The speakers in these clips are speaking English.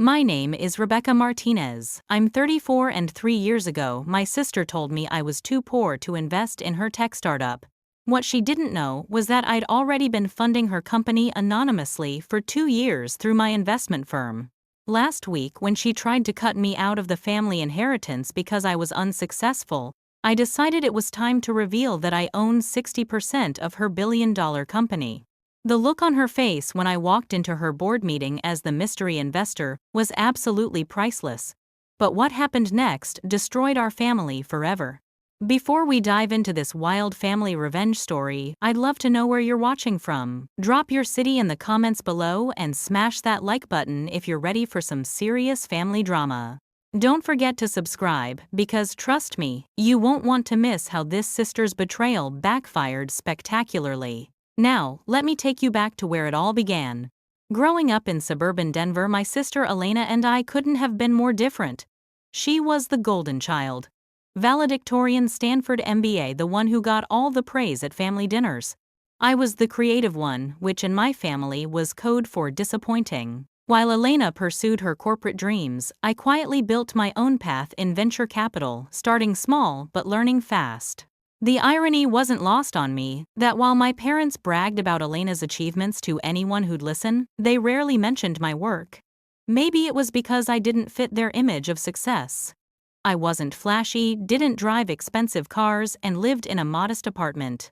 My name is Rebecca Martinez. I'm 34 and 3 years ago, my sister told me I was too poor to invest in her tech startup. What she didn't know was that I'd already been funding her company anonymously for 2 years through my investment firm. Last week, when she tried to cut me out of the family inheritance because I was unsuccessful, I decided it was time to reveal that I own 60% of her billion-dollar company. The look on her face when I walked into her board meeting as the mystery investor was absolutely priceless. But what happened next destroyed our family forever. Before we dive into this wild family revenge story, I'd love to know where you're watching from. Drop your city in the comments below and smash that like button if you're ready for some serious family drama. Don't forget to subscribe, because trust me, you won't want to miss how this sister's betrayal backfired spectacularly. Now, let me take you back to where it all began. Growing up in suburban Denver, my sister Elena and I couldn't have been more different. She was the golden child. Valedictorian Stanford MBA, the one who got all the praise at family dinners. I was the creative one, which in my family was code for disappointing. While Elena pursued her corporate dreams, I quietly built my own path in venture capital, starting small but learning fast. The irony wasn't lost on me that while my parents bragged about Elena's achievements to anyone who'd listen, they rarely mentioned my work. Maybe it was because I didn't fit their image of success. I wasn't flashy, didn't drive expensive cars, and lived in a modest apartment.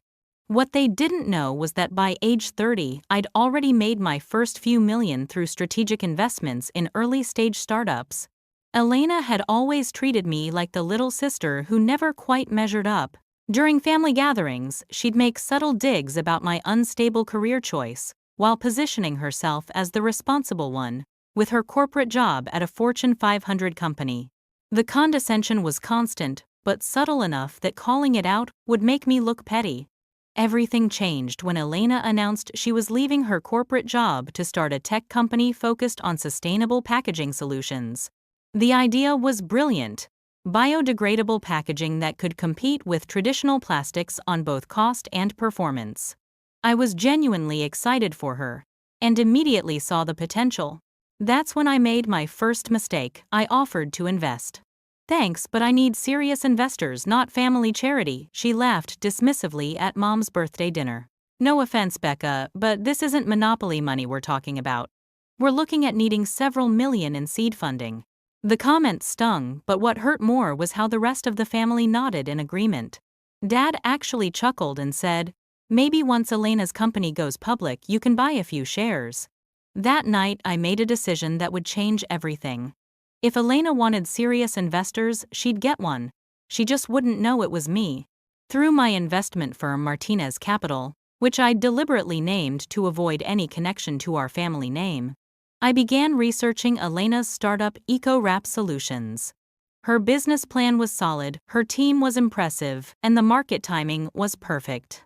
What they didn't know was that by age 30, I'd already made my first few million through strategic investments in early-stage startups. Elena had always treated me like the little sister who never quite measured up. During family gatherings, she'd make subtle digs about my unstable career choice, while positioning herself as the responsible one, with her corporate job at a Fortune 500 company. The condescension was constant, but subtle enough that calling it out would make me look petty. Everything changed when Elena announced she was leaving her corporate job to start a tech company focused on sustainable packaging solutions. The idea was brilliant. Biodegradable packaging that could compete with traditional plastics on both cost and performance. I was genuinely excited for her, and immediately saw the potential. That's when I made my first mistake. I offered to invest. "Thanks, but I need serious investors, not family charity," she laughed dismissively at Mom's birthday dinner. "No offense, Becca, but this isn't monopoly money we're talking about. We're looking at needing several million in seed funding." The comment stung, but what hurt more was how the rest of the family nodded in agreement. Dad actually chuckled and said, "Maybe once Elena's company goes public, you can buy a few shares." That night, I made a decision that would change everything. If Elena wanted serious investors, she'd get one. She just wouldn't know it was me. Through my investment firm Martinez Capital, which I deliberately named to avoid any connection to our family name, I began researching Elena's startup EcoWrap Solutions. Her business plan was solid, her team was impressive, and the market timing was perfect.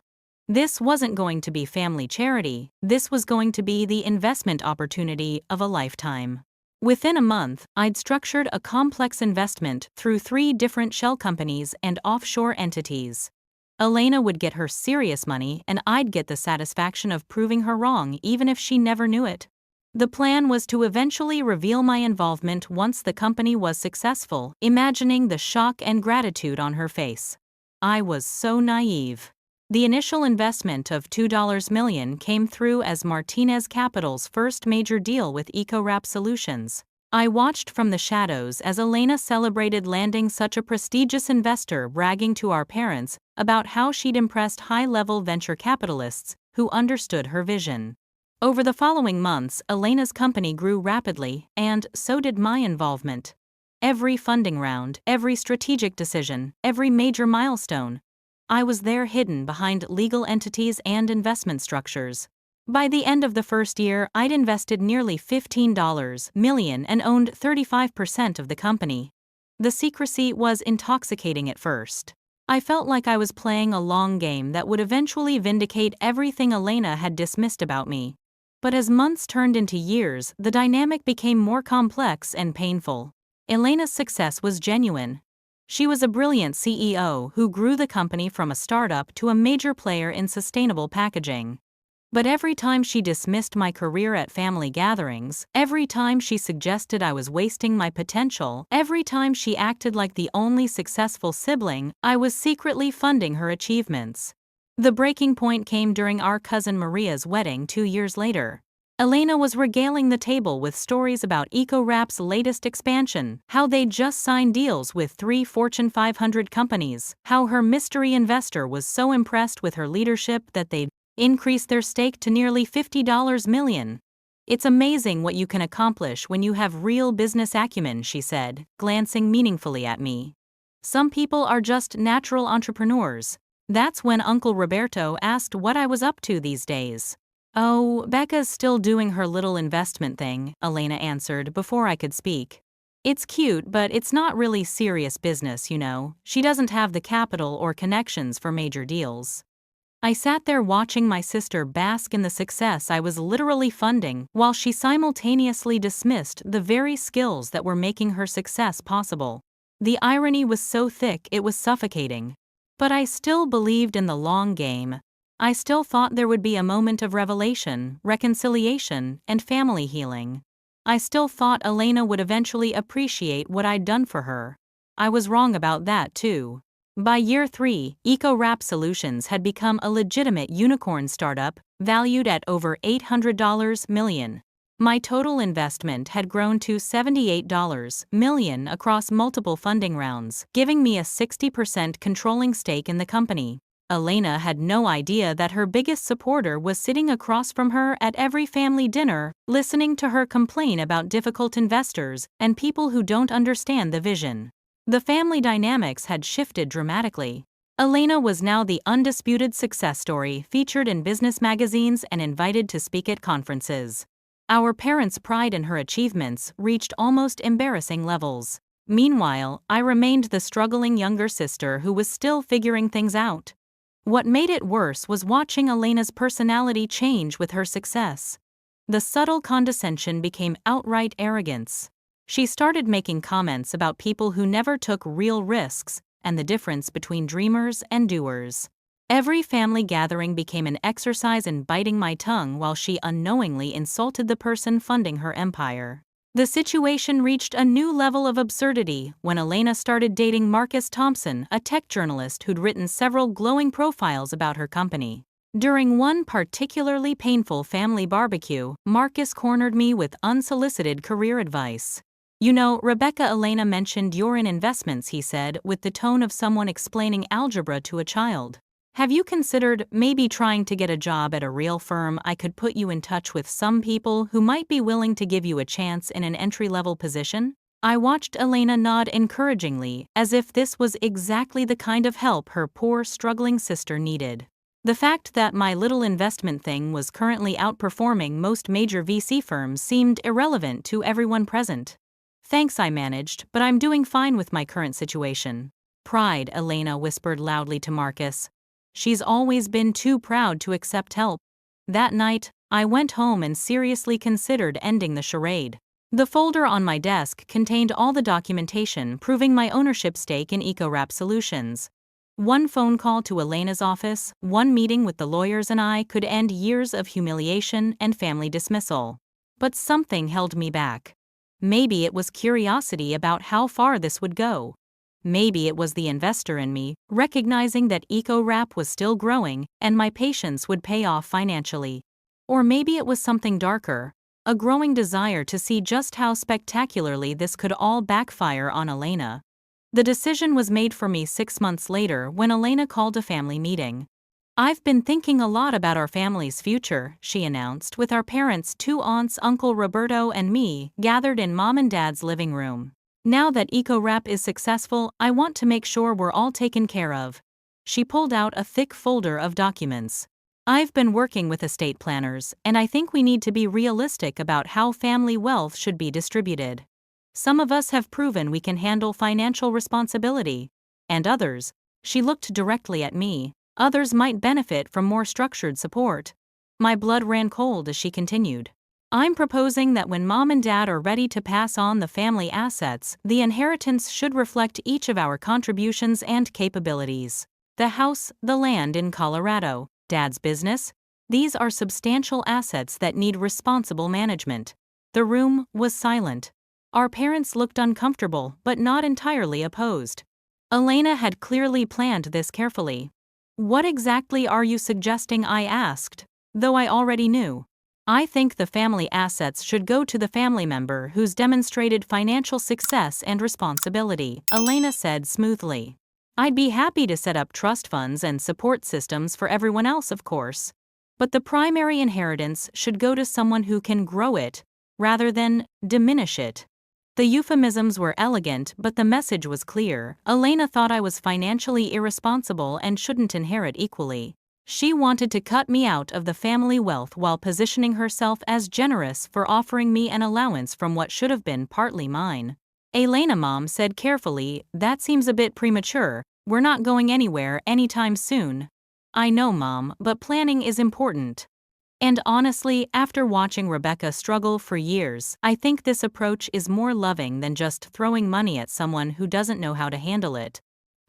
This wasn't going to be family charity, this was going to be the investment opportunity of a lifetime. Within a month, I'd structured a complex investment through 3 different shell companies and offshore entities. Elena would get her serious money, and I'd get the satisfaction of proving her wrong even if she never knew it. The plan was to eventually reveal my involvement once the company was successful, imagining the shock and gratitude on her face. I was so naive. The initial investment of $2 million came through as Martinez Capital's first major deal with EcoWrap Solutions. I watched from the shadows as Elena celebrated landing such a prestigious investor, bragging to our parents about how she'd impressed high-level venture capitalists who understood her vision. Over the following months, Elena's company grew rapidly, and so did my involvement. Every funding round, every strategic decision, every major milestone, I was there, hidden behind legal entities and investment structures. By the end of the first year, I'd invested nearly $15 million and owned 35% of the company. The secrecy was intoxicating at first. I felt like I was playing a long game that would eventually vindicate everything Elena had dismissed about me. But as months turned into years, the dynamic became more complex and painful. Elena's success was genuine. She was a brilliant CEO who grew the company from a startup to a major player in sustainable packaging. But every time she dismissed my career at family gatherings, every time she suggested I was wasting my potential, every time she acted like the only successful sibling, I was secretly funding her achievements. The breaking point came during our cousin Maria's wedding 2 years later. Elena was regaling the table with stories about EcoWrap's latest expansion, how they'd just signed deals with 3 Fortune 500 companies, how her mystery investor was so impressed with her leadership that they'd increased their stake to nearly $50 million. It's amazing what you can accomplish when you have real business acumen, she said, glancing meaningfully at me. Some people are just natural entrepreneurs. That's when Uncle Roberto asked what I was up to these days. Oh, Becca's still doing her little investment thing, Elena answered before I could speak. It's cute, but it's not really serious business, you know. She doesn't have the capital or connections for major deals. I sat there watching my sister bask in the success I was literally funding, while she simultaneously dismissed the very skills that were making her success possible. The irony was so thick it was suffocating. But I still believed in the long game. I still thought there would be a moment of revelation, reconciliation, and family healing. I still thought Elena would eventually appreciate what I'd done for her. I was wrong about that too. By year 3, EcoWrap Solutions had become a legitimate unicorn startup, valued at over $800 million. My total investment had grown to $78 million across multiple funding rounds, giving me a 60% controlling stake in the company. Elena had no idea that her biggest supporter was sitting across from her at every family dinner, listening to her complain about difficult investors and people who don't understand the vision. The family dynamics had shifted dramatically. Elena was now the undisputed success story, featured in business magazines and invited to speak at conferences. Our parents' pride in her achievements reached almost embarrassing levels. Meanwhile, I remained the struggling younger sister who was still figuring things out. What made it worse was watching Elena's personality change with her success. The subtle condescension became outright arrogance. She started making comments about people who never took real risks, and the difference between dreamers and doers. Every family gathering became an exercise in biting my tongue while she unknowingly insulted the person funding her empire. The situation reached a new level of absurdity when Elena started dating Marcus Thompson, a tech journalist who'd written several glowing profiles about her company. During one particularly painful family barbecue, Marcus cornered me with unsolicited career advice. "You know, Rebecca, Elena mentioned you're in investments," he said, with the tone of someone explaining algebra to a child. "Have you considered maybe trying to get a job at a real firm? I could put you in touch with some people who might be willing to give you a chance in an entry-level position." I watched Elena nod encouragingly, as if this was exactly the kind of help her poor, struggling sister needed. The fact that my little investment thing was currently outperforming most major VC firms seemed irrelevant to everyone present. "Thanks," I managed, "but I'm doing fine with my current situation." "Pride," Elena whispered loudly to Marcus. "She's always been too proud to accept help." That night, I went home and seriously considered ending the charade. The folder on my desk contained all the documentation proving my ownership stake in EcoWrap Solutions. One phone call to Elena's office, one meeting with the lawyers, and I could end years of humiliation and family dismissal. But something held me back. Maybe it was curiosity about how far this would go. Maybe it was the investor in me, recognizing that EcoWrap was still growing and my patience would pay off financially. Or maybe it was something darker, a growing desire to see just how spectacularly this could all backfire on Elena. The decision was made for me 6 months later when Elena called a family meeting. "I've been thinking a lot about our family's future," she announced, with our parents, 2 aunts, Uncle Roberto, and me gathered in Mom and Dad's living room. "Now that EcoWrap is successful, I want to make sure we're all taken care of." She pulled out a thick folder of documents. "I've been working with estate planners, and I think we need to be realistic about how family wealth should be distributed. Some of us have proven we can handle financial responsibility, and others," she looked directly at me, "others might benefit from more structured support." My blood ran cold as she continued. "I'm proposing that when Mom and Dad are ready to pass on the family assets, the inheritance should reflect each of our contributions and capabilities. The house, the land in Colorado, Dad's business, These are substantial assets that need responsible management. The room was silent. Our parents looked uncomfortable but not entirely opposed. Elena had clearly planned this carefully. "What exactly are you suggesting?" I asked, though I already knew. "I think the family assets should go to the family member who's demonstrated financial success and responsibility," Elena said smoothly. "I'd be happy to set up trust funds and support systems for everyone else, of course. But the primary inheritance should go to someone who can grow it, rather than diminish it." The euphemisms were elegant, but the message was clear. Elena thought I was financially irresponsible and shouldn't inherit equally. She wanted to cut me out of the family wealth while positioning herself as generous for offering me an allowance from what should have been partly mine. Elena, Mom said carefully, "That seems a bit premature. We're not going anywhere anytime soon." "I know, Mom, but planning is important." And honestly, after watching Rebecca struggle for years, I think this approach is more loving than just throwing money at someone who doesn't know how to handle it.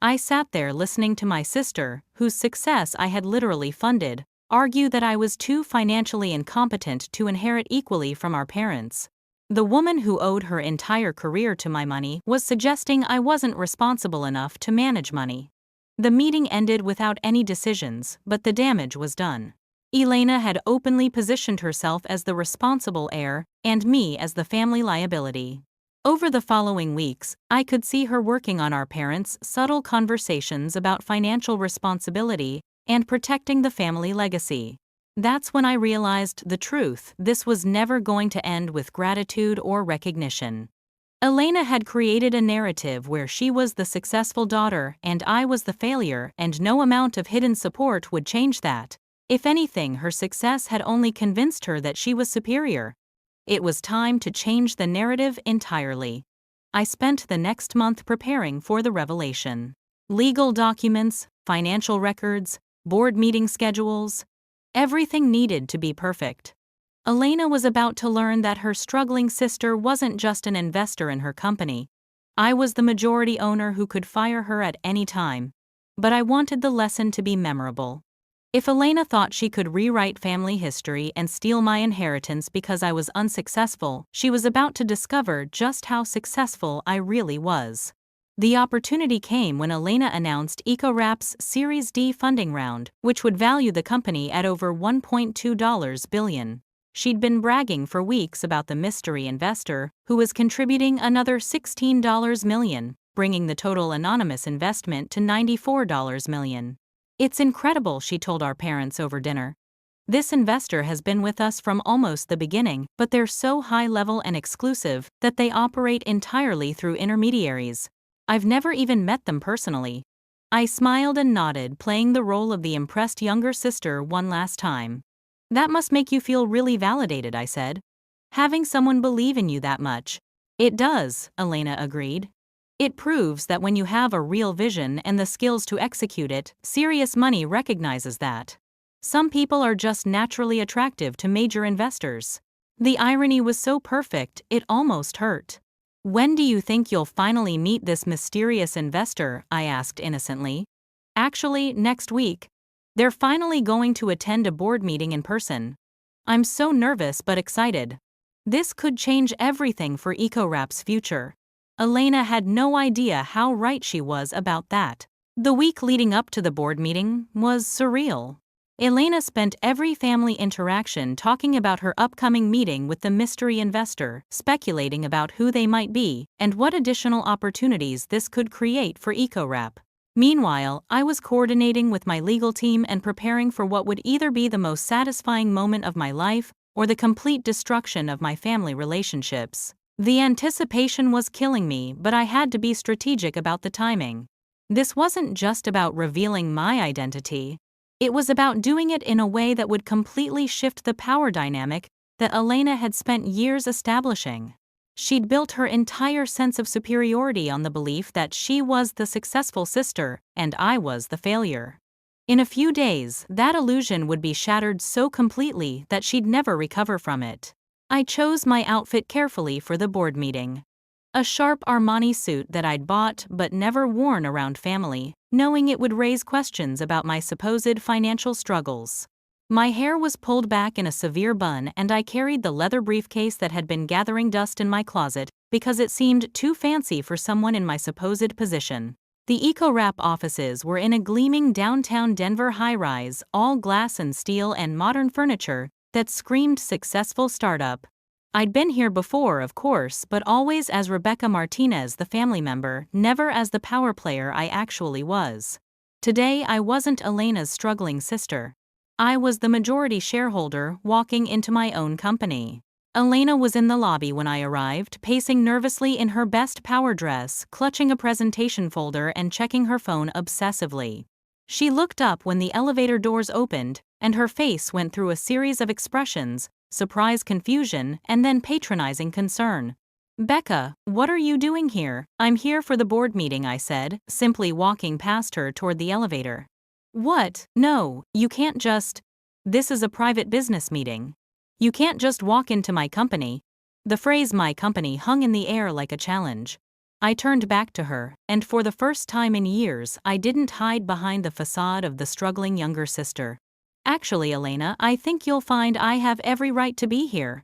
I sat there listening to my sister, whose success I had literally funded, argue that I was too financially incompetent to inherit equally from our parents. The woman who owed her entire career to my money was suggesting I wasn't responsible enough to manage money. The meeting ended without any decisions, but the damage was done. Elena had openly positioned herself as the responsible heir, and me as the family liability. Over the following weeks, I could see her working on our parents' subtle conversations about financial responsibility and protecting the family legacy. That's when I realized the truth: this was never going to end with gratitude or recognition. Elena had created a narrative where she was the successful daughter and I was the failure, and no amount of hidden support would change that. If anything, her success had only convinced her that she was superior. It was time to change the narrative entirely. I spent the next month preparing for the revelation. Legal documents, financial records, board meeting schedules. Everything needed to be perfect. Elena was about to learn that her struggling sister wasn't just an investor in her company. I was the majority owner who could fire her at any time. But I wanted the lesson to be memorable. If Elena thought she could rewrite family history and steal my inheritance because I was unsuccessful, she was about to discover just how successful I really was. The opportunity came when Elena announced EcoWrap's Series D funding round, which would value the company at over $1.2 billion. She'd been bragging for weeks about the mystery investor, who was contributing another $16 million, bringing the total anonymous investment to $94 million. "It's incredible," she told our parents over dinner. "This investor has been with us from almost the beginning, but they're so high-level and exclusive that they operate entirely through intermediaries. I've never even met them personally." I smiled and nodded, playing the role of the impressed younger sister one last time. "That must make you feel really validated," I said. "Having someone believe in you that much." "It does," Elena agreed. "It proves that when you have a real vision and the skills to execute it, serious money recognizes that. Some people are just naturally attractive to major investors." The irony was so perfect, it almost hurt. "When do you think you'll finally meet this mysterious investor?" I asked innocently. "Actually, next week. They're finally going to attend a board meeting in person. I'm so nervous but excited. This could change everything for EcoWrap's future." Elena had no idea how right she was about that. The week leading up to the board meeting was surreal. Elena spent every family interaction talking about her upcoming meeting with the mystery investor, speculating about who they might be and what additional opportunities this could create for EcoWrap. Meanwhile, I was coordinating with my legal team and preparing for what would either be the most satisfying moment of my life or the complete destruction of my family relationships. The anticipation was killing me, but I had to be strategic about the timing. This wasn't just about revealing my identity. It was about doing it in a way that would completely shift the power dynamic that Elena had spent years establishing. She'd built her entire sense of superiority on the belief that she was the successful sister and I was the failure. In a few days, that illusion would be shattered so completely that she'd never recover from it. I chose my outfit carefully for the board meeting. A sharp Armani suit that I'd bought but never worn around family, knowing it would raise questions about my supposed financial struggles. My hair was pulled back in a severe bun and I carried the leather briefcase that had been gathering dust in my closet because it seemed too fancy for someone in my supposed position. The EcoWrap offices were in a gleaming downtown Denver high-rise, all glass and steel and modern furniture, that screamed successful startup. I'd been here before, of course, but always as Rebecca Martinez, the family member, never as the power player I actually was. Today I wasn't Elena's struggling sister. I was the majority shareholder walking into my own company. Elena was in the lobby when I arrived, pacing nervously in her best power dress, clutching a presentation folder and checking her phone obsessively. She looked up when the elevator doors opened, and her face went through a series of expressions: surprise, confusion, and then patronizing concern. "Becca, what are you doing here?" "I'm here for the board meeting," I said, simply walking past her toward the elevator. "What? No, you can't just. This is a private business meeting. You can't just walk into my company." The phrase "my company" hung in the air like a challenge. I turned back to her, and for the first time in years, I didn't hide behind the facade of the struggling younger sister. "Actually, Elena, I think you'll find I have every right to be here."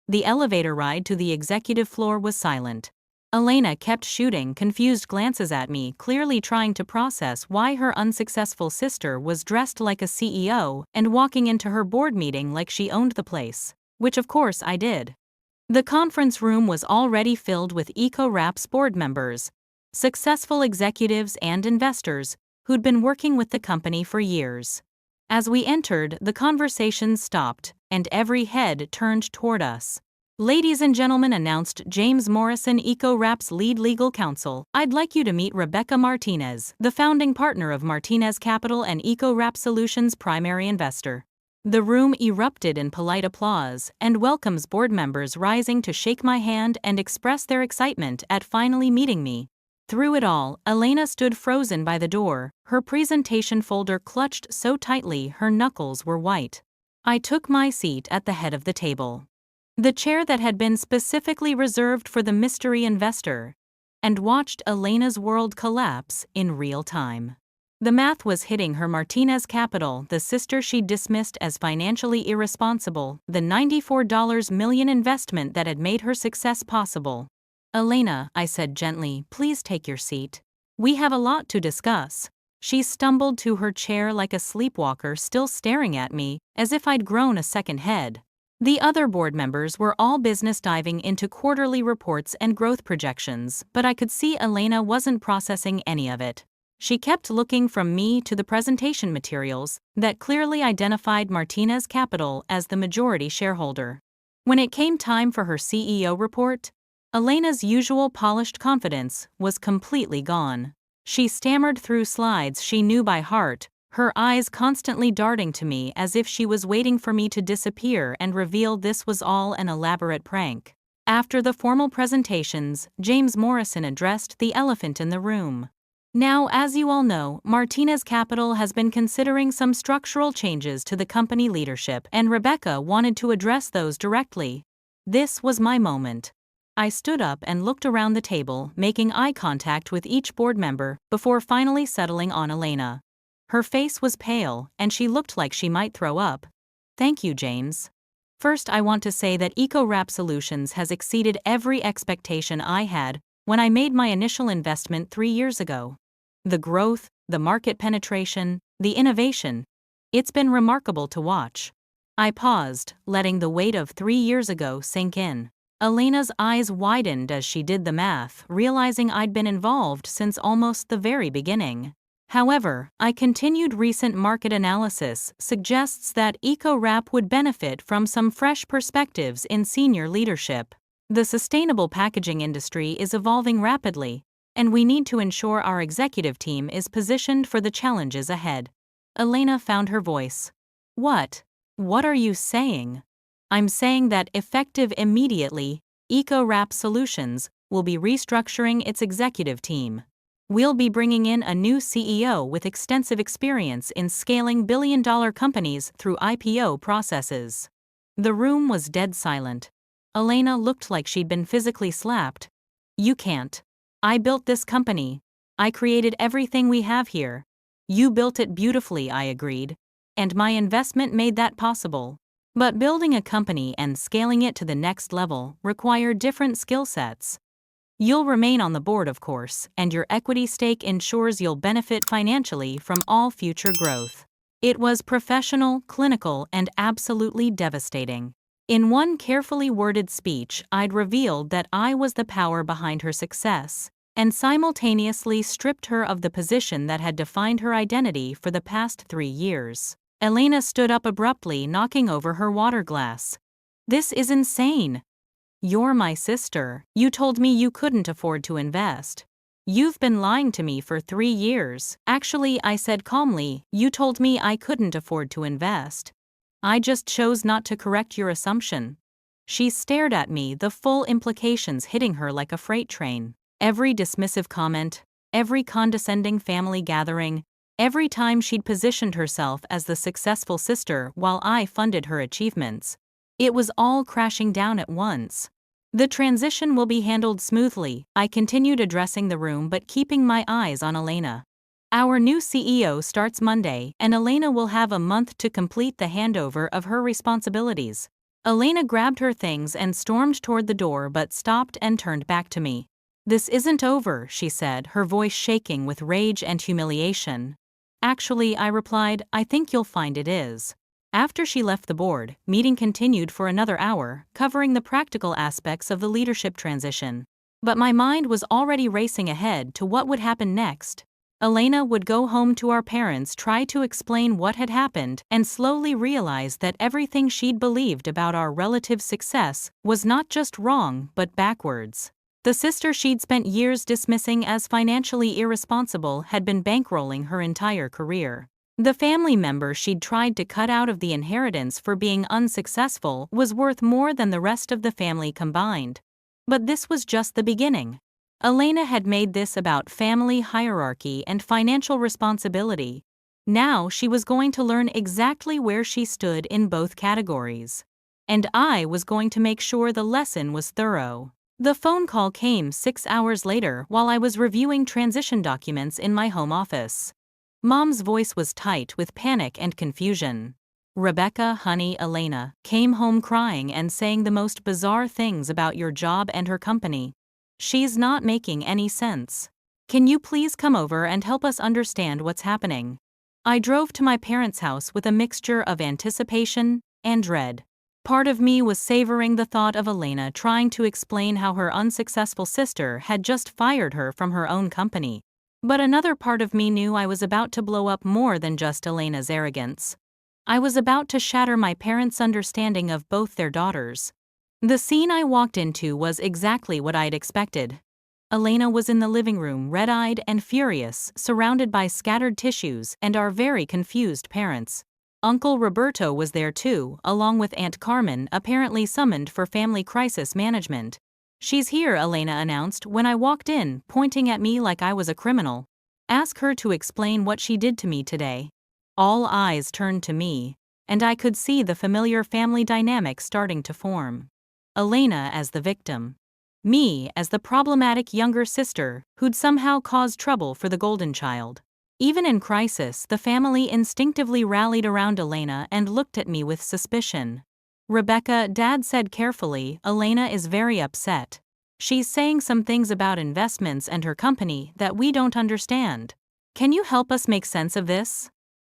The elevator ride to the executive floor was silent. Elena kept shooting confused glances at me, clearly trying to process why her unsuccessful sister was dressed like a CEO and walking into her board meeting like she owned the place, which of course I did. The conference room was already filled with EcoWrap's board members, successful executives and investors who'd been working with the company for years. As we entered, the conversation stopped, and every head turned toward us. "Ladies and gentlemen," announced James Morrison, EcoWrap's lead legal counsel, "I'd like you to meet Rebecca Martinez, the founding partner of Martinez Capital and EcoWrap Solutions' primary investor." The room erupted in polite applause, and welcomes board members rising to shake my hand and express their excitement at finally meeting me. Through it all, Elena stood frozen by the door, her presentation folder clutched so tightly her knuckles were white. I took my seat at the head of the table, the chair that had been specifically reserved for the mystery investor, and watched Elena's world collapse in real time. The math was hitting her. Martinez Capital, the sister she'd dismissed as financially irresponsible, the $94 million investment that had made her success possible. "Elena," I said gently, "please take your seat. We have a lot to discuss." She stumbled to her chair like a sleepwalker, still staring at me, as if I'd grown a second head. The other board members were all business diving into quarterly reports and growth projections, but I could see Elena wasn't processing any of it. She kept looking from me to the presentation materials that clearly identified Martinez Capital as the majority shareholder. When it came time for her CEO report, Elena's usual polished confidence was completely gone. She stammered through slides she knew by heart, her eyes constantly darting to me as if she was waiting for me to disappear and reveal this was all an elaborate prank. After the formal presentations, James Morrison addressed the elephant in the room. "Now, as you all know, Martinez Capital has been considering some structural changes to the company leadership, and Rebecca wanted to address those directly." This was my moment. I stood up and looked around the table, making eye contact with each board member before finally settling on Elena. Her face was pale, and she looked like she might throw up. "Thank you, James. First, I want to say that EcoWrap Solutions has exceeded every expectation I had when I made my initial investment 3 years ago. The growth, the market penetration, the innovation. It's been remarkable to watch." I paused, letting the weight of 3 years ago sink in. Elena's eyes widened as she did the math, realizing I'd been involved since almost the very beginning. However, I continued, "Recent market analysis suggests that EcoWrap would benefit from some fresh perspectives in senior leadership. The sustainable packaging industry is evolving rapidly, and we need to ensure our executive team is positioned for the challenges ahead." Elena found her voice. What are you saying?" "I'm saying that effective immediately, EcoWrap Solutions will be restructuring its executive team. We'll be bringing in a new CEO with extensive experience in scaling billion-dollar companies through IPO processes." The room was dead silent. Elena looked like she'd been physically slapped. "You can't. I built this company. I created everything we have here." "You built it beautifully," I agreed. and my investment made that possible. But building a company and scaling it to the next level require different skill sets. You'll remain on the board, of course, and your equity stake ensures you'll benefit financially from all future growth. It was professional, clinical, and absolutely devastating. In one carefully worded speech, I'd revealed that I was the power behind her success, and simultaneously stripped her of the position that had defined her identity for the past 3 years. Elena stood up abruptly, knocking over her water glass. "This is insane. You're my sister. You told me you couldn't afford to invest. You've been lying to me for 3 years. Actually," I said calmly, "you told me I couldn't afford to invest. I just chose not to correct your assumption." She stared at me, the full implications hitting her like a freight train. Every dismissive comment, every condescending family gathering, every time she'd positioned herself as the successful sister while I funded her achievements. It was all crashing down at once. "The transition will be handled smoothly," I continued, addressing the room but keeping my eyes on Elena. "Our new CEO starts Monday, and Elena will have a month to complete the handover of her responsibilities." Elena grabbed her things and stormed toward the door but stopped and turned back to me. "This isn't over," she said, her voice shaking with rage and humiliation. "Actually," I replied, "I think you'll find it is." After she left the board, meeting continued for another hour, covering the practical aspects of the leadership transition. But my mind was already racing ahead to what would happen next. Elena would go home to our parents, try to explain what had happened, and slowly realize that everything she'd believed about our relative success was not just wrong but backwards. The sister she'd spent years dismissing as financially irresponsible had been bankrolling her entire career. The family member she'd tried to cut out of the inheritance for being unsuccessful was worth more than the rest of the family combined. But this was just the beginning. Elena had made this about family hierarchy and financial responsibility. Now she was going to learn exactly where she stood in both categories. And I was going to make sure the lesson was thorough. The phone call came 6 hours later while I was reviewing transition documents in my home office. Mom's voice was tight with panic and confusion. "Rebecca, honey," Elena came home crying and saying the most bizarre things about your job and her company. "She's not making any sense. Can you please come over and help us understand what's happening?" I drove to my parents' house with a mixture of anticipation and dread. Part of me was savoring the thought of Elena trying to explain how her unsuccessful sister had just fired her from her own company. But another part of me knew I was about to blow up more than just Elena's arrogance. I was about to shatter my parents' understanding of both their daughters. The scene I walked into was exactly what I'd expected. Elena was in the living room, red-eyed and furious, surrounded by scattered tissues and our very confused parents. Uncle Roberto was there too, along with Aunt Carmen, apparently summoned for family crisis management. "She's here," Elena announced when I walked in, pointing at me like I was a criminal. "Ask her to explain what she did to me today." All eyes turned to me, and I could see the familiar family dynamic starting to form. Elena as the victim. Me as the problematic younger sister who'd somehow caused trouble for the golden child. Even in crisis, the family instinctively rallied around Elena and looked at me with suspicion. "Rebecca," Dad said carefully, "Elena is very upset. She's saying some things about investments and her company that we don't understand. Can you help us make sense of this?"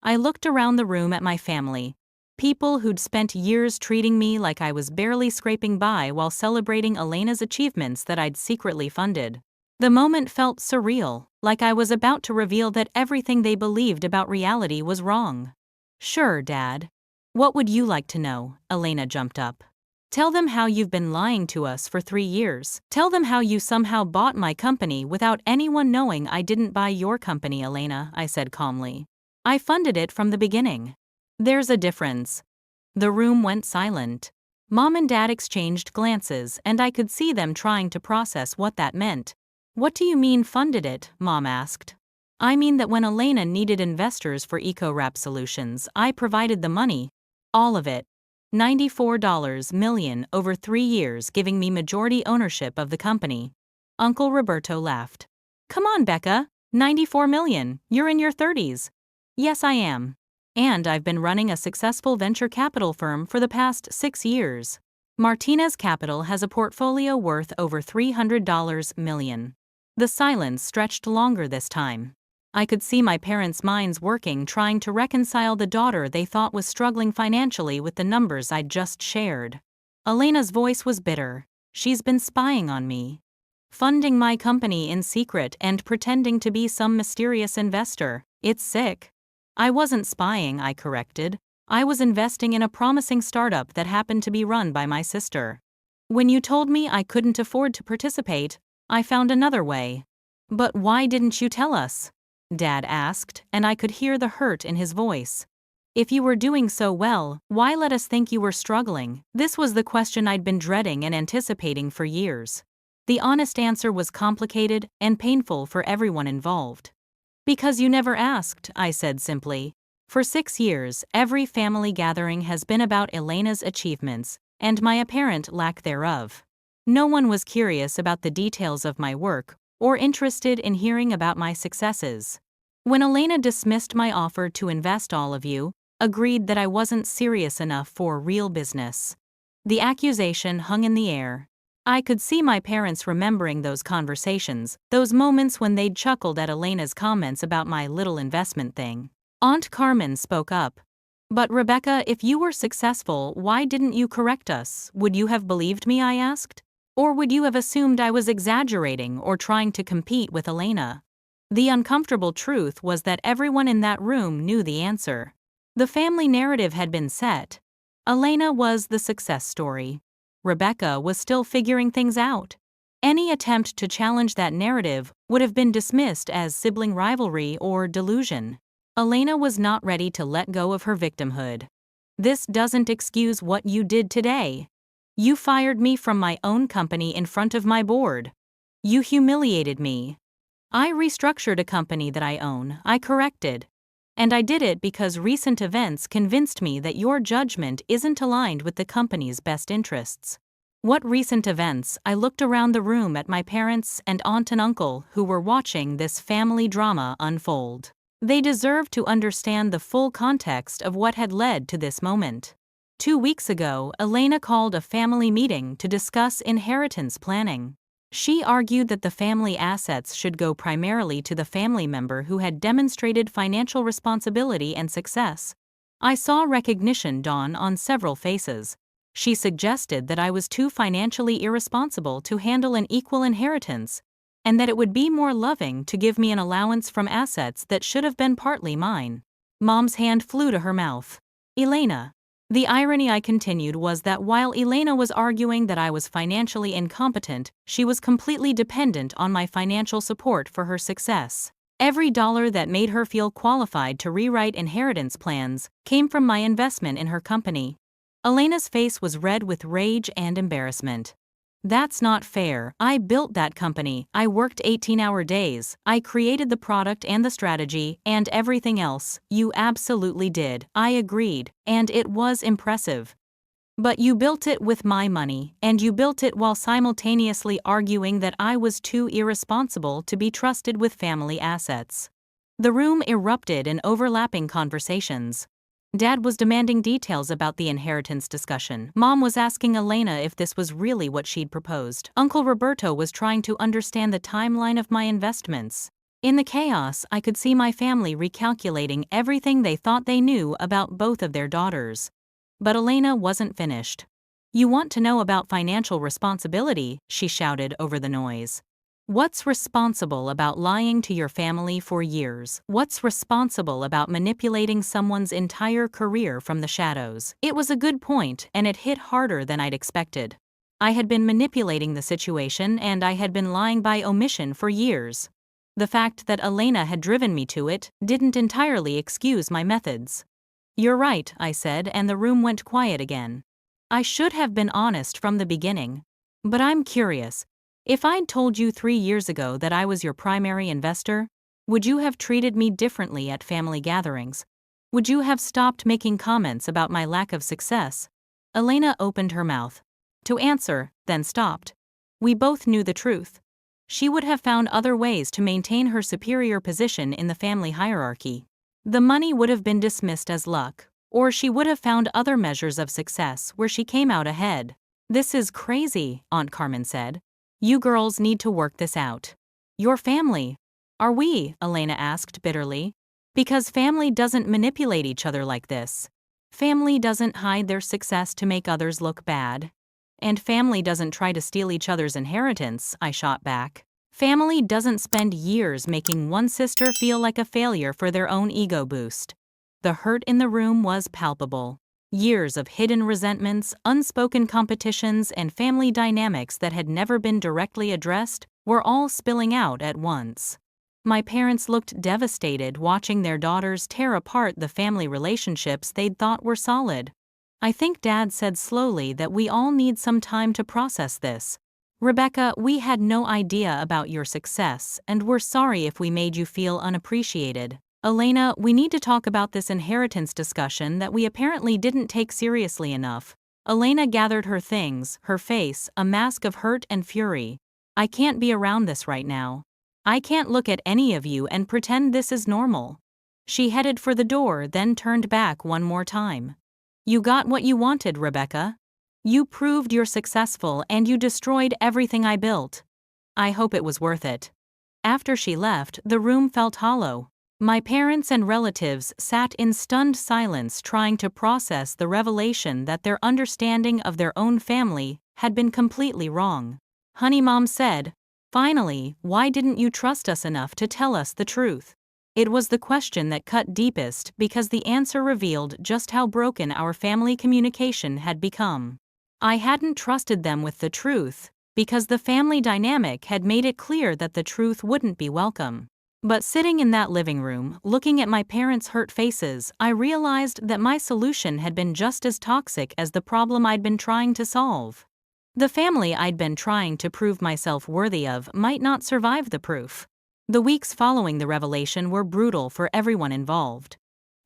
I looked around the room at my family. People who'd spent years treating me like I was barely scraping by while celebrating Elena's achievements that I'd secretly funded. The moment felt surreal, like I was about to reveal that everything they believed about reality was wrong. "Sure, Dad. What would you like to know?" Elena jumped up. "Tell them how you've been lying to us for 3 years. Tell them how you somehow bought my company without anyone knowing I didn't buy your company, Elena," I said calmly. "I funded it from the beginning." "There's a difference." The room went silent. Mom and Dad exchanged glances, and I could see them trying to process what that meant. "What do you mean funded it?" Mom asked. "I mean that when Elena needed investors for eco-wrap solutions, I provided the money. All of it. $94 million over 3 years, giving me majority ownership of the company." Uncle Roberto laughed. "Come on, Becca. $94 million. You're in your 30s. "Yes, I am." And I've been running a successful venture capital firm for the past 6 years. Martinez Capital has a portfolio worth over $300 million. The silence stretched longer this time. I could see my parents' minds working, trying to reconcile the daughter they thought was struggling financially with the numbers I'd just shared. Elena's voice was bitter. She's been spying on me, funding my company in secret and pretending to be some mysterious investor. It's sick. I wasn't spying, I corrected. I was investing in a promising startup that happened to be run by my sister. When you told me I couldn't afford to participate, I found another way. But why didn't you tell us? Dad asked, and I could hear the hurt in his voice. If you were doing so well, why let us think you were struggling? This was the question I'd been dreading and anticipating for years. The honest answer was complicated and painful for everyone involved. Because you never asked, I said simply. For 6 years, every family gathering has been about Elena's achievements, and my apparent lack thereof. No one was curious about the details of my work, or interested in hearing about my successes. When Elena dismissed my offer to invest, all of you agreed that I wasn't serious enough for real business. The accusation hung in the air. I could see my parents remembering those conversations, those moments when they'd chuckled at Elena's comments about my little investment thing. Aunt Carmen spoke up. But Rebecca, if you were successful, why didn't you correct us? Would you have believed me, I asked? Or would you have assumed I was exaggerating or trying to compete with Elena? The uncomfortable truth was that everyone in that room knew the answer. The family narrative had been set. Elena was the success story. Rebecca was still figuring things out. Any attempt to challenge that narrative would have been dismissed as sibling rivalry or delusion. Elena was not ready to let go of her victimhood. This doesn't excuse what you did today. You fired me from my own company in front of my board. You humiliated me. I restructured a company that I own, I corrected. And I did it because recent events convinced me that your judgment isn't aligned with the company's best interests. What recent events? I looked around the room at my parents and aunt and uncle who were watching this family drama unfold. They deserved to understand the full context of what had led to this moment. 2 weeks ago, Elena called a family meeting to discuss inheritance planning. She argued that the family assets should go primarily to the family member who had demonstrated financial responsibility and success. I saw recognition dawn on several faces. She suggested that I was too financially irresponsible to handle an equal inheritance, and that it would be more loving to give me an allowance from assets that should have been partly mine. Mom's hand flew to her mouth. Elena. The irony, I continued, was that while Elena was arguing that I was financially incompetent, she was completely dependent on my financial support for her success. Every dollar that made her feel qualified to rewrite inheritance plans came from my investment in her company. Elena's face was red with rage and embarrassment. That's not fair. I built that company. I worked 18-hour days. I created the product and the strategy and everything else. You absolutely did. I agreed, and it was impressive. But you built it with my money, and you built it while simultaneously arguing that I was too irresponsible to be trusted with family assets. The room erupted in overlapping conversations. Dad was demanding details about the inheritance discussion. Mom was asking Elena if this was really what she'd proposed. Uncle Roberto was trying to understand the timeline of my investments. In the chaos, I could see my family recalculating everything they thought they knew about both of their daughters. But Elena wasn't finished. You want to know about financial responsibility? She shouted over the noise. What's responsible about lying to your family for years? What's responsible about manipulating someone's entire career from the shadows? It was a good point, and it hit harder than I'd expected. I had been manipulating the situation, and I had been lying by omission for years. The fact that Elena had driven me to it didn't entirely excuse my methods. You're right, I said, and the room went quiet again. I should have been honest from the beginning. But I'm curious. If I'd told you 3 years ago that I was your primary investor, would you have treated me differently at family gatherings? Would you have stopped making comments about my lack of success? Elena opened her mouth to answer, then stopped. We both knew the truth. She would have found other ways to maintain her superior position in the family hierarchy. The money would have been dismissed as luck, or she would have found other measures of success where she came out ahead. "This is crazy," Aunt Carmen said. "You girls need to work this out." "Your family." "Are we?" Elena asked bitterly. "Because family doesn't manipulate each other like this. Family doesn't hide their success to make others look bad. And family doesn't try to steal each other's inheritance," I shot back. "Family doesn't spend years making one sister feel like a failure for their own ego boost." The hurt in the room was palpable. Years of hidden resentments, unspoken competitions, and family dynamics that had never been directly addressed were all spilling out at once. My parents looked devastated watching their daughters tear apart the family relationships they'd thought were solid. "I think Dad said slowly that we all need some time to process this. Rebecca, we had no idea about your success, and we're sorry if we made you feel unappreciated. Elena, we need to talk about this inheritance discussion that we apparently didn't take seriously enough." Elena gathered her things, her face a mask of hurt and fury. "I can't be around this right now. I can't look at any of you and pretend this is normal." She headed for the door, then turned back one more time. "You got what you wanted, Rebecca. You proved you're successful and you destroyed everything I built. I hope it was worth it." After she left, the room felt hollow. My parents and relatives sat in stunned silence trying to process the revelation that their understanding of their own family had been completely wrong. "Honey," Mom said, "finally, why didn't you trust us enough to tell us the truth?" It was the question that cut deepest because the answer revealed just how broken our family communication had become. I hadn't trusted them with the truth because the family dynamic had made it clear that the truth wouldn't be welcome. But sitting in that living room, looking at my parents' hurt faces, I realized that my solution had been just as toxic as the problem I'd been trying to solve. The family I'd been trying to prove myself worthy of might not survive the proof. The weeks following the revelation were brutal for everyone involved.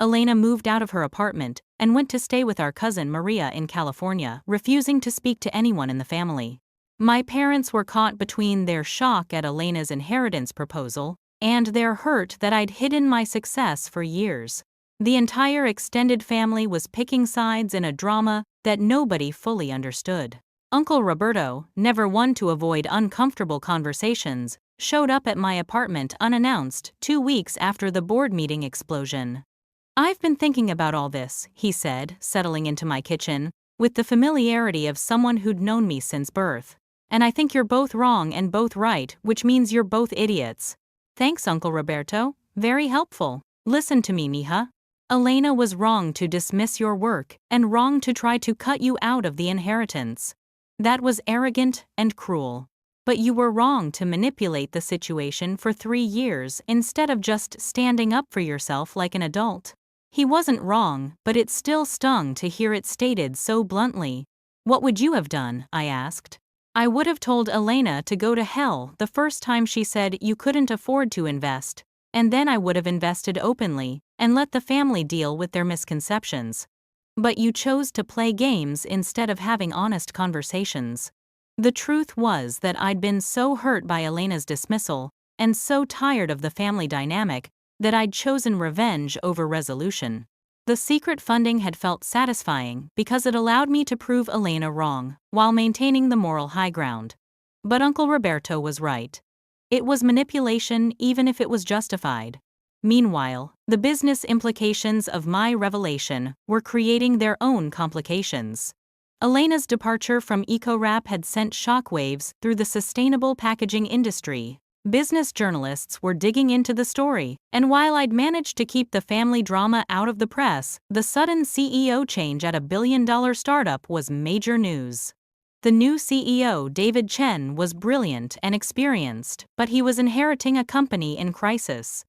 Elena moved out of her apartment and went to stay with our cousin Maria in California, refusing to speak to anyone in the family. My parents were caught between their shock at Elena's inheritance proposal and their hurt that I'd hidden my success for years. The entire extended family was picking sides in a drama that nobody fully understood. Uncle Roberto, never one to avoid uncomfortable conversations, showed up at my apartment unannounced 2 weeks after the board meeting explosion. "I've been thinking about all this," he said, settling into my kitchen, with the familiarity of someone who'd known me since birth. "And I think you're both wrong and both right, which means you're both idiots." "Thanks, Uncle Roberto. Very helpful. Listen to me, mija. Elena was wrong to dismiss your work and wrong to try to cut you out of the inheritance. That was arrogant and cruel. But you were wrong to manipulate the situation for 3 years instead of just standing up for yourself like an adult." He wasn't wrong, but it still stung to hear it stated so bluntly. "What would you have done?" I asked. "I would have told Elena to go to hell the first time she said you couldn't afford to invest, and then I would have invested openly and let the family deal with their misconceptions. But you chose to play games instead of having honest conversations." The truth was that I'd been so hurt by Elena's dismissal and so tired of the family dynamic that I'd chosen revenge over resolution. The secret funding had felt satisfying because it allowed me to prove Elena wrong while maintaining the moral high ground. But Uncle Roberto was right. It was manipulation even if it was justified. Meanwhile, the business implications of my revelation were creating their own complications. Elena's departure from EcoWrap had sent shockwaves through the sustainable packaging industry. Business journalists were digging into the story, and while I'd managed to keep the family drama out of the press, the sudden CEO change at a billion-dollar startup was major news. The new CEO, David Chen, was brilliant and experienced, but he was inheriting a company in crisis.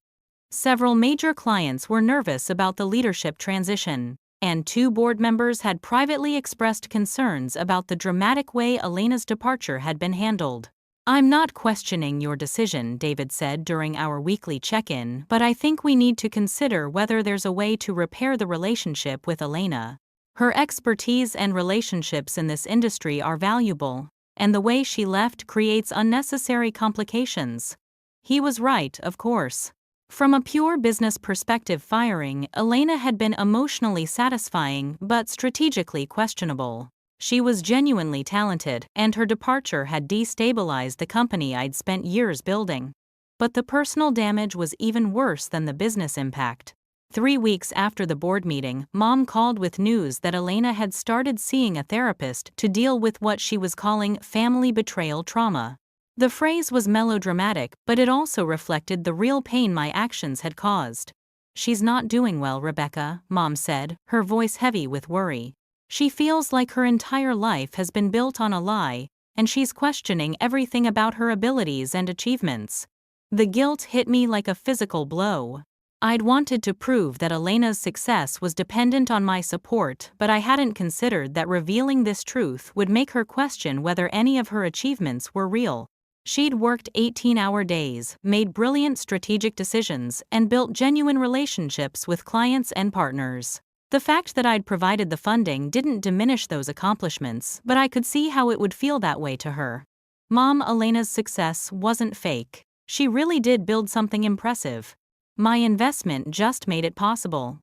Several major clients were nervous about the leadership transition, and 2 board members had privately expressed concerns about the dramatic way Elena's departure had been handled. "I'm not questioning your decision," David said during our weekly check-in, "but I think we need to consider whether there's a way to repair the relationship with Elena. Her expertise and relationships in this industry are valuable, and the way she left creates unnecessary complications." He was right, of course. From a pure business perspective, firing Elena had been emotionally satisfying but strategically questionable. She was genuinely talented, and her departure had destabilized the company I'd spent years building. But the personal damage was even worse than the business impact. 3 weeks after the board meeting, Mom called with news that Elena had started seeing a therapist to deal with what she was calling family betrayal trauma. The phrase was melodramatic, but it also reflected the real pain my actions had caused. "She's not doing well, Rebecca," Mom said, her voice heavy with worry. "She feels like her entire life has been built on a lie, and she's questioning everything about her abilities and achievements." The guilt hit me like a physical blow. I'd wanted to prove that Elena's success was dependent on my support, but I hadn't considered that revealing this truth would make her question whether any of her achievements were real. She'd worked 18-hour days, made brilliant strategic decisions, and built genuine relationships with clients and partners. The fact that I'd provided the funding didn't diminish those accomplishments, but I could see how it would feel that way to her. Mom, Elena's success wasn't fake. She really did build something impressive. My investment just made it possible.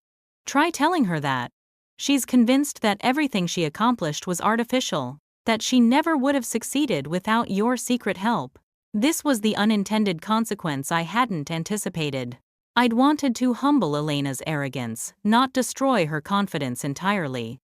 Try telling her that. She's convinced that everything she accomplished was artificial, that she never would have succeeded without your secret help. This was the unintended consequence I hadn't anticipated. I'd wanted to humble Elena's arrogance, not destroy her confidence entirely.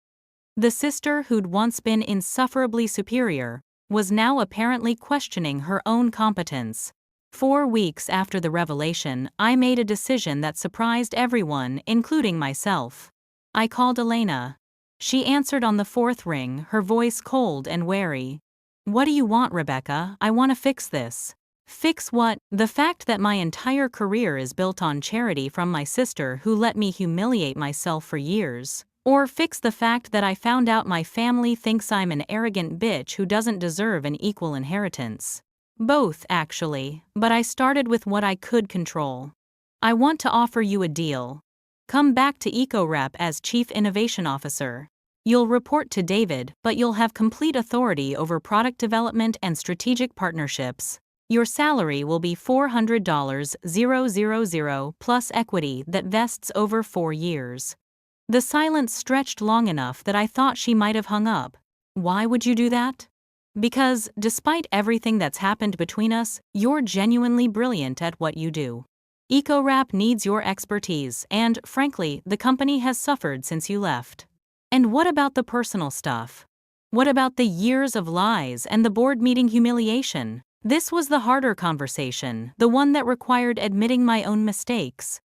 The sister who'd once been insufferably superior was now apparently questioning her own competence. 4 weeks after the revelation, I made a decision that surprised everyone, including myself. I called Elena. She answered on the fourth ring, her voice cold and wary. "What do you want, Rebecca? I want to fix this." "Fix what?" "The fact that my entire career is built on charity from my sister who let me humiliate myself for years. Or fix the fact that I found out my family thinks I'm an arrogant bitch who doesn't deserve an equal inheritance." Both, actually, but I started with what I could control. "I want to offer you a deal. Come back to EcoRep as Chief Innovation Officer. You'll report to David, but you'll have complete authority over product development and strategic partnerships. Your salary will be $400,000 plus equity that vests over 4 years. The silence stretched long enough that I thought she might have hung up. "Why would you do that?" "Because, despite everything that's happened between us, you're genuinely brilliant at what you do. EcoRap needs your expertise, and, frankly, the company has suffered since you left." "And what about the personal stuff? What about the years of lies and the board meeting humiliation?" This was the harder conversation, the one that required admitting my own mistakes.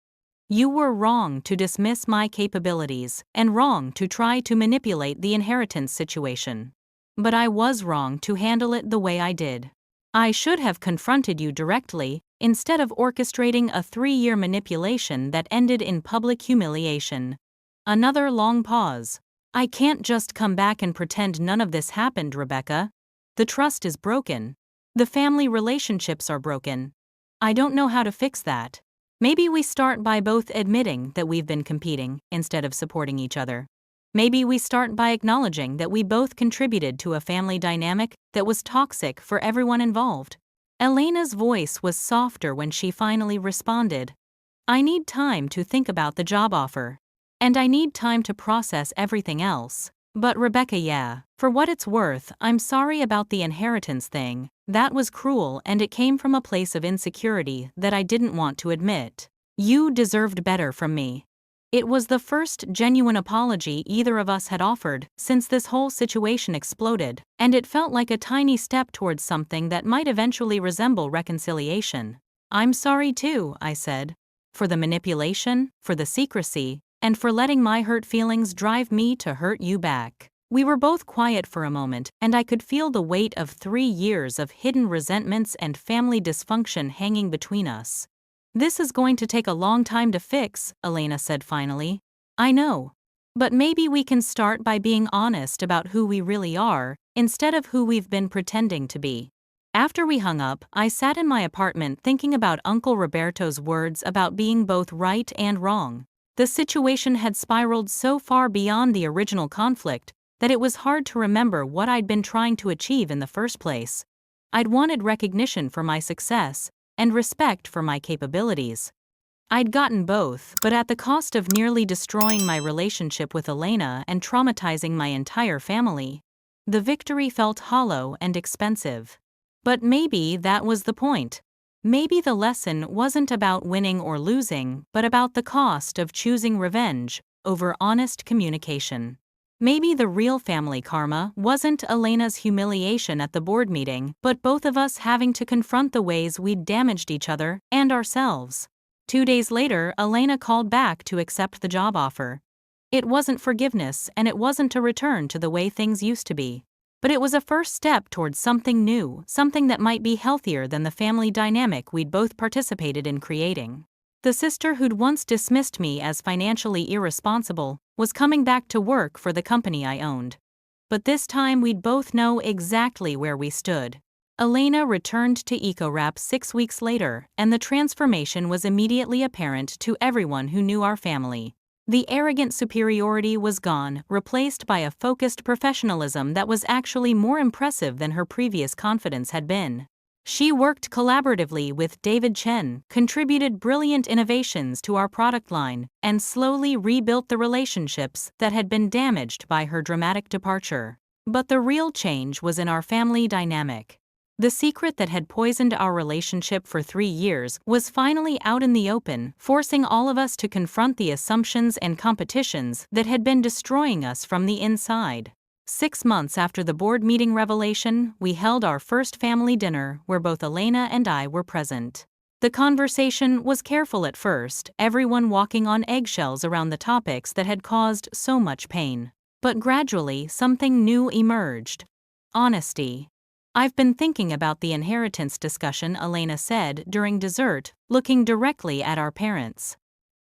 "You were wrong to dismiss my capabilities, and wrong to try to manipulate the inheritance situation. But I was wrong to handle it the way I did. I should have confronted you directly, instead of orchestrating a 3-year manipulation that ended in public humiliation." Another long pause. "I can't just come back and pretend none of this happened, Rebecca. The trust is broken. The family relationships are broken. I don't know how to fix that. Maybe we start by both admitting that we've been competing, instead of supporting each other. Maybe we start by acknowledging that we both contributed to a family dynamic that was toxic for everyone involved." Elena's voice was softer when she finally responded. "I need time to think about the job offer. And I need time to process everything else. But Rebecca, yeah, for what it's worth, I'm sorry about the inheritance thing. That was cruel, and it came from a place of insecurity that I didn't want to admit. You deserved better from me." It was the first genuine apology either of us had offered since this whole situation exploded, and it felt like a tiny step towards something that might eventually resemble reconciliation. "I'm sorry too," I said. "For the manipulation, for the secrecy, and for letting my hurt feelings drive me to hurt you back." We were both quiet for a moment, and I could feel the weight of 3 years of hidden resentments and family dysfunction hanging between us. "This is going to take a long time to fix," Elena said finally. "I know. But maybe we can start by being honest about who we really are, instead of who we've been pretending to be." After we hung up, I sat in my apartment thinking about Uncle Roberto's words about being both right and wrong. The situation had spiraled so far beyond the original conflict that it was hard to remember what I'd been trying to achieve in the first place. I'd wanted recognition for my success and respect for my capabilities. I'd gotten both, but at the cost of nearly destroying my relationship with Elena and traumatizing my entire family. The victory felt hollow and expensive. But maybe that was the point. Maybe the lesson wasn't about winning or losing, but about the cost of choosing revenge over honest communication. Maybe the real family karma wasn't Elena's humiliation at the board meeting, but both of us having to confront the ways we'd damaged each other and ourselves. 2 days later, Elena called back to accept the job offer. It wasn't forgiveness, and it wasn't a return to the way things used to be. But it was a first step towards something new, something that might be healthier than the family dynamic we'd both participated in creating. The sister who'd once dismissed me as financially irresponsible was coming back to work for the company I owned. But this time we'd both know exactly where we stood. Elena returned to EcoWrap 6 weeks later, and the transformation was immediately apparent to everyone who knew our family. The arrogant superiority was gone, replaced by a focused professionalism that was actually more impressive than her previous confidence had been. She worked collaboratively with David Chen, contributed brilliant innovations to our product line, and slowly rebuilt the relationships that had been damaged by her dramatic departure. But the real change was in our family dynamic. The secret that had poisoned our relationship for 3 years was finally out in the open, forcing all of us to confront the assumptions and competitions that had been destroying us from the inside. 6 months after the board meeting revelation, we held our first family dinner where both Elena and I were present. The conversation was careful at first, everyone walking on eggshells around the topics that had caused so much pain. But gradually, something new emerged. Honesty. "I've been thinking about the inheritance discussion," Elena said during dessert, looking directly at our parents.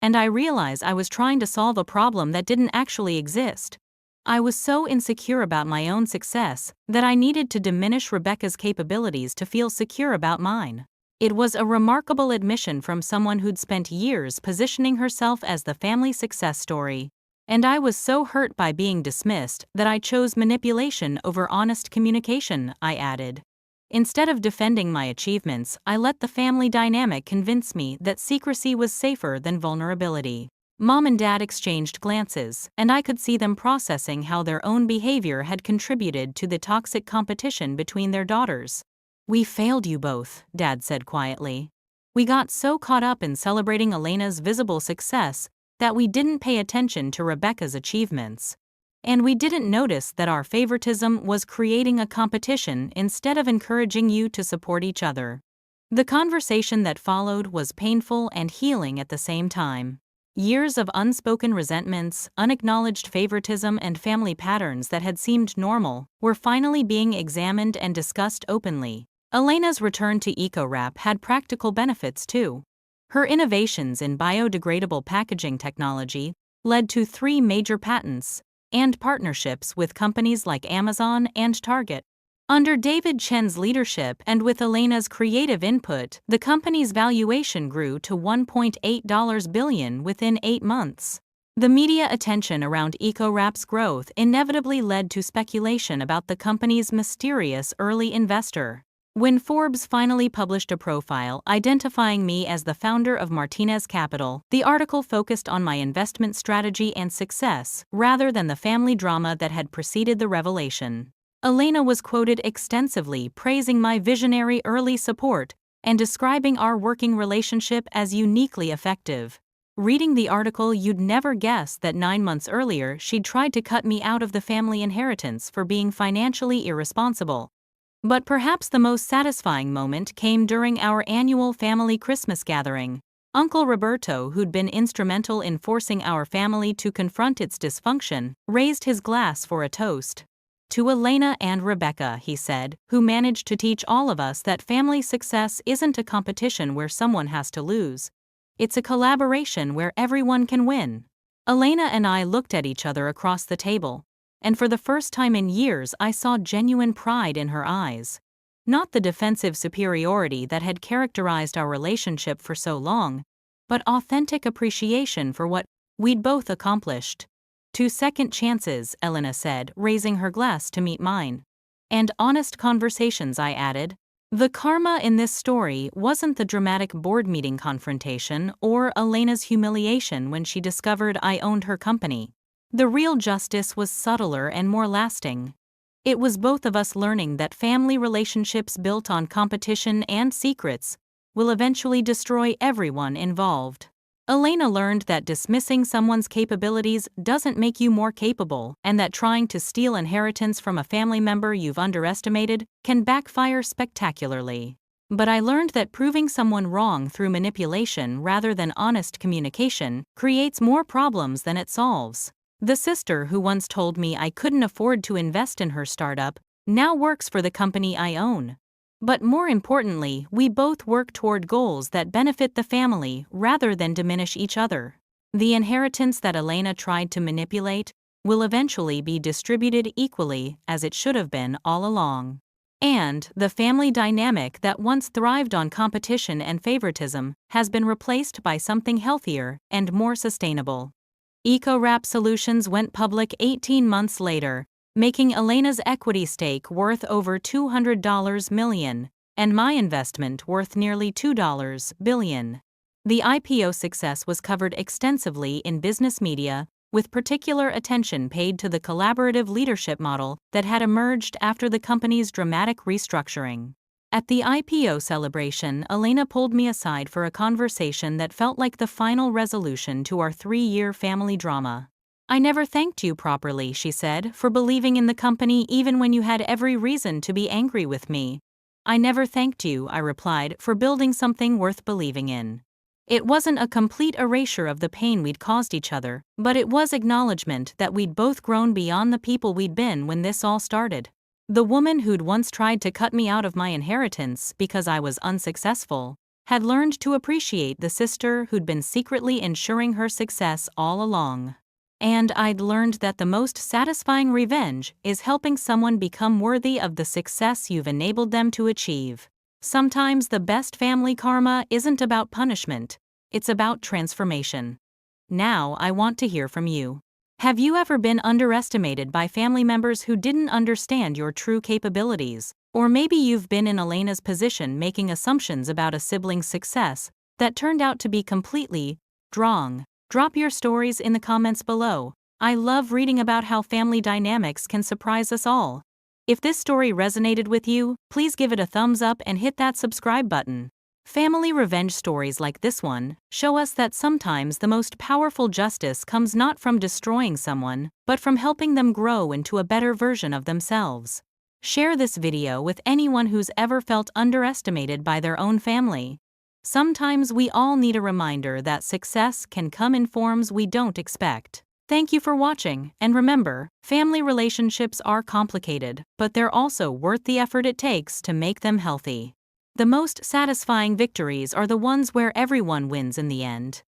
"And I realize I was trying to solve a problem that didn't actually exist. I was so insecure about my own success that I needed to diminish Rebecca's capabilities to feel secure about mine." It was a remarkable admission from someone who'd spent years positioning herself as the family success story. "And I was so hurt by being dismissed that I chose manipulation over honest communication," I added. "Instead of defending my achievements, I let the family dynamic convince me that secrecy was safer than vulnerability." Mom and Dad exchanged glances, and I could see them processing how their own behavior had contributed to the toxic competition between their daughters. "We failed you both," Dad said quietly. "We got so caught up in celebrating Elena's visible success that we didn't pay attention to Rebecca's achievements. And we didn't notice that our favoritism was creating a competition instead of encouraging you to support each other." The conversation that followed was painful and healing at the same time. Years of unspoken resentments, unacknowledged favoritism, and family patterns that had seemed normal were finally being examined and discussed openly. Elena's return to EcoWrap had practical benefits too. Her innovations in biodegradable packaging technology led to 3 major patents and partnerships with companies like Amazon and Target. Under David Chen's leadership and with Elena's creative input, the company's valuation grew to $1.8 billion within 8 months. The media attention around EcoWrap's growth inevitably led to speculation about the company's mysterious early investor. When Forbes finally published a profile identifying me as the founder of Martinez Capital, the article focused on my investment strategy and success rather than the family drama that had preceded the revelation. Elena was quoted extensively praising my visionary early support and describing our working relationship as uniquely effective. Reading the article, you'd never guess that 9 months earlier she'd tried to cut me out of the family inheritance for being financially irresponsible. But perhaps the most satisfying moment came during our annual family Christmas gathering. Uncle Roberto, who'd been instrumental in forcing our family to confront its dysfunction, raised his glass for a toast. "To Elena and Rebecca," he said, "who managed to teach all of us that family success isn't a competition where someone has to lose. It's a collaboration where everyone can win." Elena and I looked at each other across the table, and for the first time in years I saw genuine pride in her eyes. Not the defensive superiority that had characterized our relationship for so long, but authentic appreciation for what we'd both accomplished. "2 second chances," Elena said, raising her glass to meet mine. "And honest conversations," I added. The karma in this story wasn't the dramatic board meeting confrontation or Elena's humiliation when she discovered I owned her company. The real justice was subtler and more lasting. It was both of us learning that family relationships built on competition and secrets will eventually destroy everyone involved. Elena learned that dismissing someone's capabilities doesn't make you more capable, and that trying to steal inheritance from a family member you've underestimated can backfire spectacularly. But I learned that proving someone wrong through manipulation rather than honest communication creates more problems than it solves. The sister who once told me I couldn't afford to invest in her startup now works for the company I own. But more importantly, we both work toward goals that benefit the family rather than diminish each other. The inheritance that Elena tried to manipulate will eventually be distributed equally as it should have been all along. And the family dynamic that once thrived on competition and favoritism has been replaced by something healthier and more sustainable. EcoWrap Solutions went public 18 months later, making Elena's equity stake worth over $200 million, and my investment worth nearly $2 billion. The IPO success was covered extensively in business media, with particular attention paid to the collaborative leadership model that had emerged after the company's dramatic restructuring. At the IPO celebration, Elena pulled me aside for a conversation that felt like the final resolution to our 3-year family drama. "I never thanked you properly," she said, "for believing in the company even when you had every reason to be angry with me." "I never thanked you," I replied, "for building something worth believing in." It wasn't a complete erasure of the pain we'd caused each other, but it was acknowledgement that we'd both grown beyond the people we'd been when this all started. The woman who'd once tried to cut me out of my inheritance because I was unsuccessful had learned to appreciate the sister who'd been secretly ensuring her success all along. And I'd learned that the most satisfying revenge is helping someone become worthy of the success you've enabled them to achieve. Sometimes the best family karma isn't about punishment, it's about transformation. Now I want to hear from you. Have you ever been underestimated by family members who didn't understand your true capabilities? Or maybe you've been in Elena's position making assumptions about a sibling's success that turned out to be completely wrong. Drop your stories in the comments below. I love reading about how family dynamics can surprise us all. If this story resonated with you, please give it a thumbs up and hit that subscribe button. Family revenge stories like this one show us that sometimes the most powerful justice comes not from destroying someone, but from helping them grow into a better version of themselves. Share this video with anyone who's ever felt underestimated by their own family. Sometimes we all need a reminder that success can come in forms we don't expect. Thank you for watching, and remember, family relationships are complicated, but they're also worth the effort it takes to make them healthy. The most satisfying victories are the ones where everyone wins in the end.